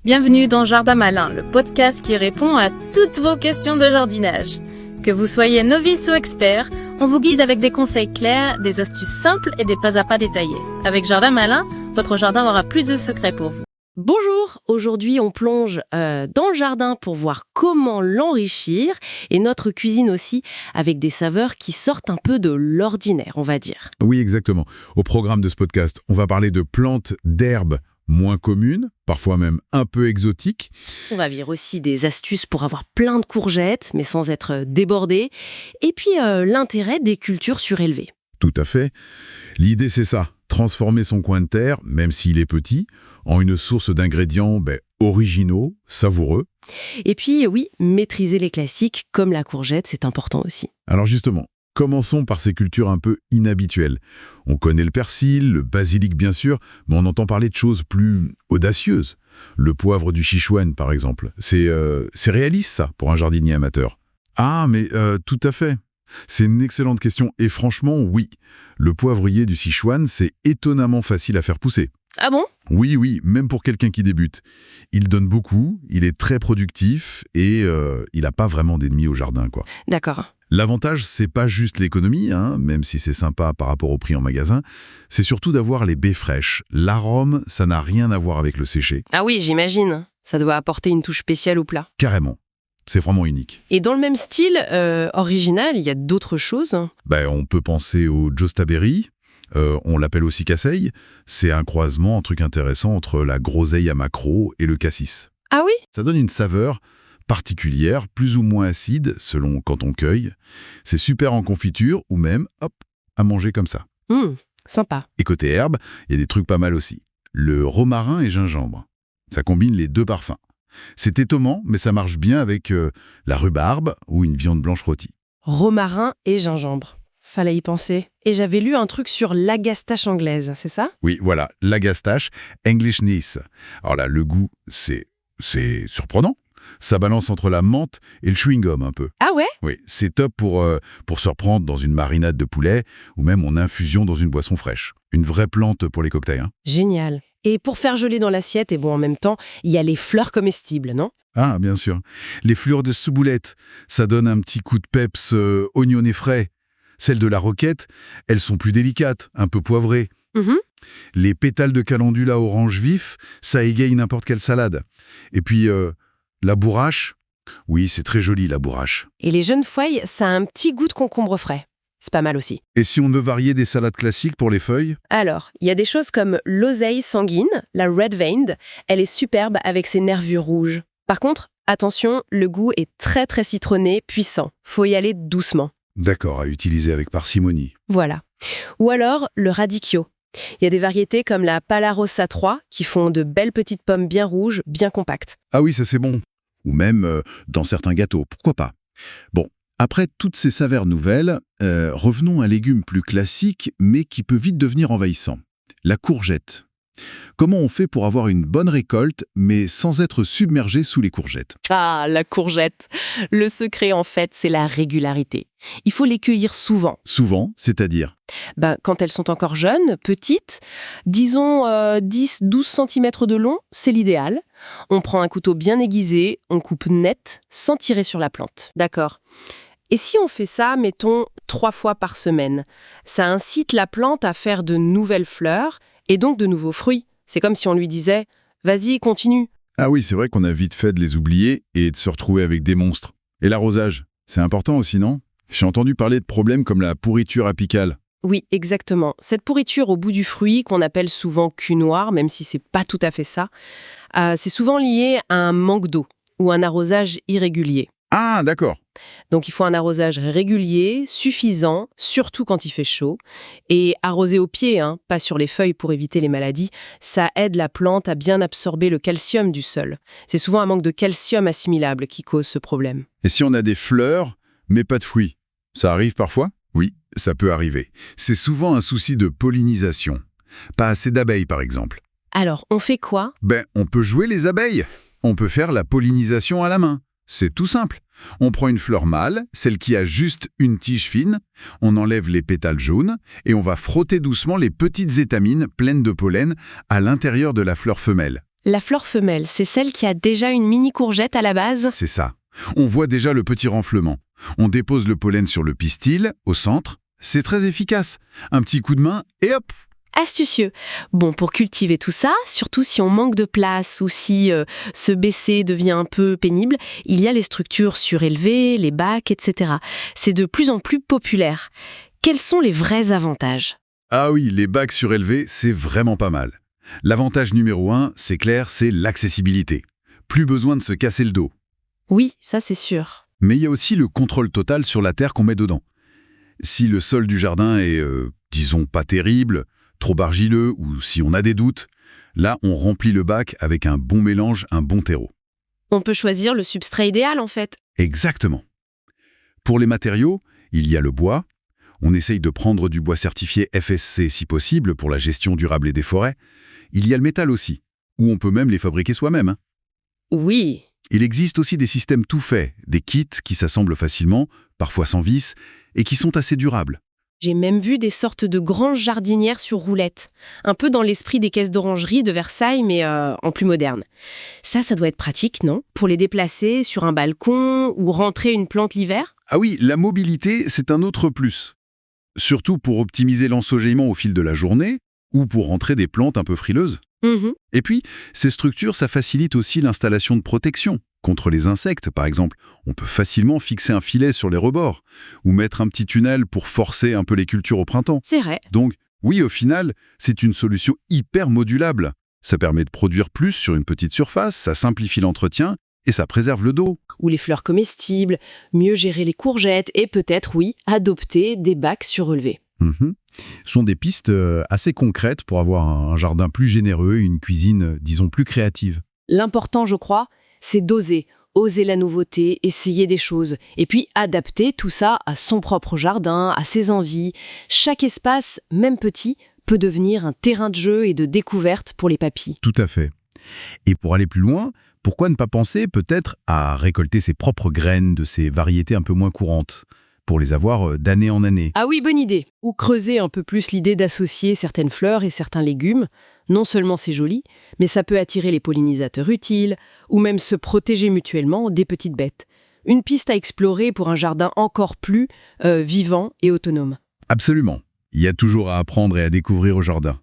Bienvenue dans Jardin Malin, le podcast qui répond à toutes vos questions de jardinage. Que vous soyez novice ou expert, on vous guide avec des conseils clairs, des astuces simples et des pas à pas détaillés. Avec Jardin Malin, votre jardin aura plus de secrets pour vous. Bonjour, aujourd'hui on plonge dans le jardin pour voir comment l'enrichir et notre cuisine aussi avec des saveurs qui sortent un peu de l'ordinaire, on va dire. Oui, exactement. Au programme de ce podcast, on va parler de plantes, d'herbes moins communes, parfois même un peu exotiques. On va voir aussi des astuces pour avoir plein de courgettes, mais sans être débordé. Et puis l'intérêt des cultures surélevées. Tout à fait. L'idée, c'est ça. Transformer son coin de terre, même s'il est petit, en une source d'ingrédients originaux, savoureux. Et puis oui, maîtriser les classiques comme la courgette, c'est important aussi. Alors justement, commençons par ces cultures un peu inhabituelles. On connaît le persil, le basilic bien sûr, mais on entend parler de choses plus audacieuses. Le poivre du Sichuan, par exemple. C'est réaliste, ça, pour un jardinier amateur. Ah, mais tout à fait. C'est une excellente question. Et franchement, oui. Le poivrier du Sichuan, c'est étonnamment facile à faire pousser. Ah bon ? Oui, même pour quelqu'un qui débute. Il donne beaucoup, il est très productif et il n'a pas vraiment d'ennemis au jardin, quoi. D'accord. L'avantage, c'est pas juste l'économie, même si c'est sympa par rapport au prix en magasin, c'est surtout d'avoir les baies fraîches. L'arôme, ça n'a rien à voir avec le séché. Ah oui, j'imagine. Ça doit apporter une touche spéciale au plat. Carrément. C'est vraiment unique. Et dans le même style original, il y a d'autres choses. On peut penser au Jostaberry, on l'appelle aussi casseille. C'est un croisement, un truc intéressant entre la groseille à maquereau et le cassis. Ah oui ? Ça donne une saveur particulière, plus ou moins acide, selon quand on cueille. C'est super en confiture ou même, à manger comme ça. Sympa. Et côté herbe, il y a des trucs pas mal aussi. Le romarin et gingembre. Ça combine les deux parfums. C'est étonnant, mais ça marche bien avec la rhubarbe ou une viande blanche rôtie. Romarin et gingembre. Fallait y penser. Et j'avais lu un truc sur l'agastache anglaise, c'est ça ? Oui, voilà, l'agastache, English Nice. Alors là, le goût, c'est surprenant. Ça balance entre la menthe et le chewing-gum un peu. Ah ouais ? Oui, c'est top pour se reprendre dans une marinade de poulet ou même en infusion dans une boisson fraîche. Une vraie plante pour les cocktails. Génial. Et pour faire geler dans l'assiette, et en même temps, il y a les fleurs comestibles, non ? Ah, bien sûr. Les fleurs de ciboulette, ça donne un petit coup de peps oignonné frais. Celles de la roquette, elles sont plus délicates, un peu poivrées. Les pétales de calendula orange vif, ça égaye n'importe quelle salade. Et puis, la bourrache, oui, c'est très joli la bourrache. Et les jeunes feuilles, ça a un petit goût de concombre frais. C'est pas mal aussi. Et si on veut varier des salades classiques pour les feuilles ? Alors, il y a des choses comme l'oseille sanguine, la red veined. Elle est superbe avec ses nervures rouges. Par contre, attention, le goût est très très citronné, puissant. Faut y aller doucement. D'accord, à utiliser avec parcimonie. Voilà. Ou alors, le radicchio. Il y a des variétés comme la Palarossa 3 qui font de belles petites pommes bien rouges, bien compactes. Ah oui, ça c'est bon. Ou même dans certains gâteaux, pourquoi pas. Bon, après toutes ces saveurs nouvelles, revenons à un légume plus classique, mais qui peut vite devenir envahissant. La courgette. Comment on fait pour avoir une bonne récolte, mais sans être submergé sous les courgettes ? Ah, la courgette. Le secret, en fait, c'est la régularité. Il faut les cueillir souvent. Souvent, c'est-à-dire ? Quand elles sont encore jeunes, petites, disons 10-12 cm de long, c'est l'idéal. On prend un couteau bien aiguisé, on coupe net, sans tirer sur la plante. D'accord ? Et si on fait ça, mettons, 3 fois par semaine, ça incite la plante à faire de nouvelles fleurs et donc de nouveaux fruits. C'est comme si on lui disait « Vas-y, continue ». Ah oui, c'est vrai qu'on a vite fait de les oublier et de se retrouver avec des monstres. Et l'arrosage, c'est important aussi, non ? J'ai entendu parler de problèmes comme la pourriture apicale. Oui, exactement. Cette pourriture au bout du fruit, qu'on appelle souvent cul noir, même si c'est pas tout à fait ça, c'est souvent lié à un manque d'eau ou un arrosage irrégulier. Ah, d'accord. Donc il faut un arrosage régulier, suffisant, surtout quand il fait chaud. Et arroser au pied, pas sur les feuilles pour éviter les maladies, ça aide la plante à bien absorber le calcium du sol. C'est souvent un manque de calcium assimilable qui cause ce problème. Et si on a des fleurs, mais pas de fruits, ça arrive parfois ? Oui, ça peut arriver. C'est souvent un souci de pollinisation. Pas assez d'abeilles, par exemple. Alors, on fait quoi ? On peut jouer les abeilles. On peut faire la pollinisation à la main. C'est tout simple. On prend une fleur mâle, celle qui a juste une tige fine, on enlève les pétales jaunes et on va frotter doucement les petites étamines pleines de pollen à l'intérieur de la fleur femelle. La fleur femelle, c'est celle qui a déjà une mini courgette à la base? C'est ça. On voit déjà le petit renflement. On dépose le pollen sur le pistil, au centre. C'est très efficace. Un petit coup de main et hop! Astucieux. Bon, pour cultiver tout ça, surtout si on manque de place ou si se baisser devient un peu pénible, il y a les structures surélevées, les bacs, etc. C'est de plus en plus populaire. Quels sont les vrais avantages? Ah oui, les bacs surélevés, c'est vraiment pas mal. L'avantage numéro 1, c'est clair, c'est l'accessibilité. Plus besoin de se casser le dos. Oui, ça c'est sûr. Mais il y a aussi le contrôle total sur la terre qu'on met dedans. Si le sol du jardin est, disons, pas terrible, trop argileux ou si on a des doutes, là, on remplit le bac avec un bon mélange, un bon terreau. On peut choisir le substrat idéal en fait. Exactement. Pour les matériaux, il y a le bois. On essaye de prendre du bois certifié FSC si possible pour la gestion durable et des forêts. Il y a le métal aussi, où on peut même les fabriquer soi-même. Oui. Il existe aussi des systèmes tout faits, des kits qui s'assemblent facilement, parfois sans vis, et qui sont assez durables. J'ai même vu des sortes de granges jardinières sur roulettes, un peu dans l'esprit des caisses d'orangerie de Versailles, mais en plus moderne. Ça doit être pratique, non? Pour les déplacer sur un balcon ou rentrer une plante l'hiver? Ah oui, la mobilité, c'est un autre plus. Surtout pour optimiser l'ensoleillement au fil de la journée, ou pour rentrer des plantes un peu frileuses. Et puis, ces structures, ça facilite aussi l'installation de protection. Contre les insectes, par exemple, on peut facilement fixer un filet sur les rebords, ou mettre un petit tunnel pour forcer un peu les cultures au printemps. C'est vrai. Donc, oui, au final, c'est une solution hyper modulable. Ça permet de produire plus sur une petite surface, ça simplifie l'entretien, et ça préserve le dos. Ou les fleurs comestibles, mieux gérer les courgettes et peut-être, oui, adopter des bacs surélevés. Ce sont des pistes assez concrètes pour avoir un jardin plus généreux, une cuisine, disons, plus créative. L'important, je crois, c'est d'oser, oser la nouveauté, essayer des choses, et puis adapter tout ça à son propre jardin, à ses envies. Chaque espace, même petit, peut devenir un terrain de jeu et de découverte pour les papilles. Tout à fait. Et pour aller plus loin, pourquoi ne pas penser peut-être à récolter ses propres graines de ces variétés un peu moins courantes, pour les avoir d'année en année? Ah oui, bonne idée. Ou creuser un peu plus l'idée d'associer certaines fleurs et certains légumes. Non seulement c'est joli, mais ça peut attirer les pollinisateurs utiles, ou même se protéger mutuellement des petites bêtes. Une piste à explorer pour un jardin encore plus vivant et autonome. Absolument. Il y a toujours à apprendre et à découvrir au jardin.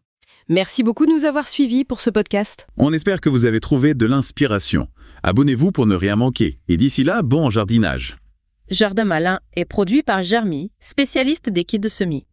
Merci beaucoup de nous avoir suivis pour ce podcast. On espère que vous avez trouvé de l'inspiration. Abonnez-vous pour ne rien manquer. Et d'ici là, bon jardinage. Jardin Malin est produit par Germy, spécialiste des kits de semis.